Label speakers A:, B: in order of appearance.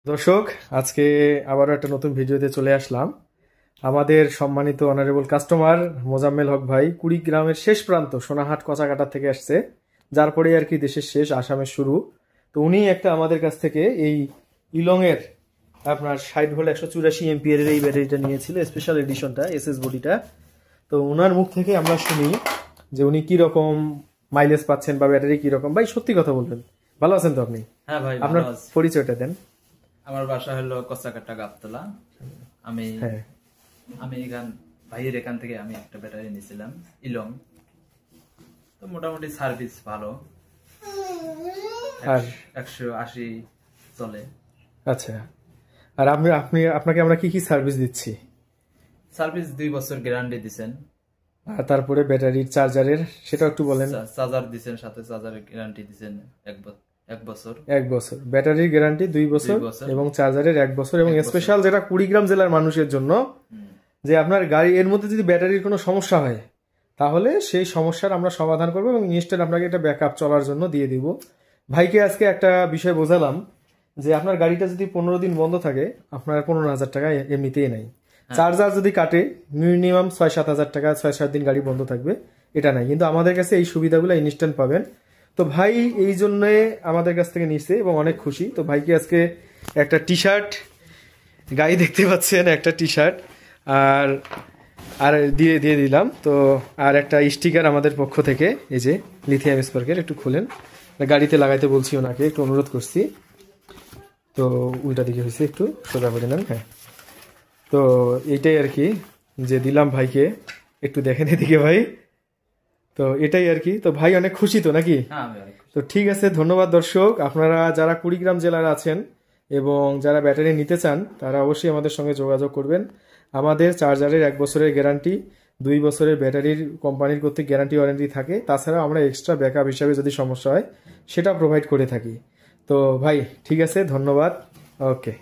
A: দর্শক, আজকে আবারও একটা নতুন ভিডিওতে চলে আসলাম। আমাদের সম্মানিত অনারেবল কাস্টমার মোজাম্মেল হক ভাই কুড়িগ্রামের শেষ প্রান্ত সোনাহাট কচাকাটা থেকে আসছে, যার পরে আর কি দেশের শেষ, আসামের শুরু। তো উনি একটা আমাদের কাছ থেকে এই ইলংয়ের আপনার 60 ভোল্ট 184 এমপিয়ার এই ব্যাটারিটা নিয়েছিল, স্পেশাল এডিশনটা, এসএস বডিটা। তো ওনার মুখ থেকে আমরা শুনি যে উনি কি রকম মাইলেজ পাচ্ছেন বা ব্যাটারি কি রকম। ভাই সত্যি কথা বলবেন, ভালো আছেন তো আপনি?
B: হ্যাঁ ভাই,
A: আপনার পরিচয়টা দেন।
B: আমার বাসা হলো কচাকাটা গাবতলা। আমি
A: হ্যাঁ,
B: আমি ভাইয়ের এখান থেকে আমি একটা ব্যাটারি নিয়েছিলাম ইলং। তো মোটামুটি সার্ভিস ভালো,
A: আর
B: 180 চলে।
A: আচ্ছা, আর আপনাকে আমরা কি কি সার্ভিস দিচ্ছি?
B: সার্ভিস 2 বছর গ্যারান্টি দিছেন।
A: আর তারপরে ব্যাটারির চার্জারের সেটা একটু বলেন।
B: চার্জার দিছেন, সাথে চার্জারের গ্যারান্টি দিছেন 1 বছর।
A: 1 বছর ব্যাটারির গ্যারান্টি, 2 বছর এবং চার্জারের 1 বছর। এবং স্পেশাল যেটা কুড়িগ্রাম জেলার মানুষের জন্য, যে আপনার গাড়ি এর মধ্যে যদি ব্যাটারির কোনো সমস্যা হয় তাহলে সেই সমস্যার আমরা সমাধান করবো এবং ইনস্ট্যান্ট আপনাকে এটা ব্যাকআপ চলার জন্য দিয়ে দিব। ভাইকে আজকে একটা বিষয় বোঝালাম যে আপনার গাড়িটা যদি 15 দিন বন্ধ থাকে, আপনার 15,000 টাকা এমনিতেই নাই। চার্জার যদি কাটে মিনিমাম 6-7 হাজার টাকা, 6-7 দিন গাড়ি বন্ধ থাকবে, এটা নাই। কিন্তু আমাদের কাছে এই সুবিধাগুলো ইনস্ট্যান্ট পাবেন। তো ভাই এই জন্যে আমাদের কাছ থেকে নিচ্ছে এবং অনেক খুশি। তো ভাইকে আজকে একটা টি শার্ট, গাড়ি দেখতে পাচ্ছেন, একটা টি শার্ট আর আর দিয়ে দিয়ে দিলাম। তো আর একটা স্টিকার আমাদের পক্ষ থেকে, এই যে লিথিয়াম স্পার্কের, একটু খুলেন, গাড়িতে লাগাইতে বলছি ওনাকে, একটু অনুরোধ করছি। তো উল্টা দিকে হয়েছে, একটু সোজা করে নেন। হ্যাঁ, তো এইটাই আর কি যে দিলাম ভাইকে, একটু দেখেন এদিকে ভাই। তো এটাই আর কি। তো ভাই অনেক খুশি তো নাকি? তো ঠিক আছে, ধন্যবাদ। দর্শক, আপনারা যারা কুড়িগ্রাম জেলার আছেন এবং যারা ব্যাটারি নিতে চান তারা অবশ্যই আমাদের সঙ্গে যোগাযোগ করবেন। আমাদের চার্জারের 1 বছরের গ্যারান্টি, 2 বছরের ব্যাটারির কোম্পানির কর্তৃক গ্যারান্টি ওয়ারেন্টি থাকে। তাছাড়া আমরা এক্সট্রা ব্যাকআপ হিসাবে যদি সমস্যা হয় সেটা প্রোভাইড করে থাকি। তো ভাই ঠিক আছে, ধন্যবাদ। ওকে।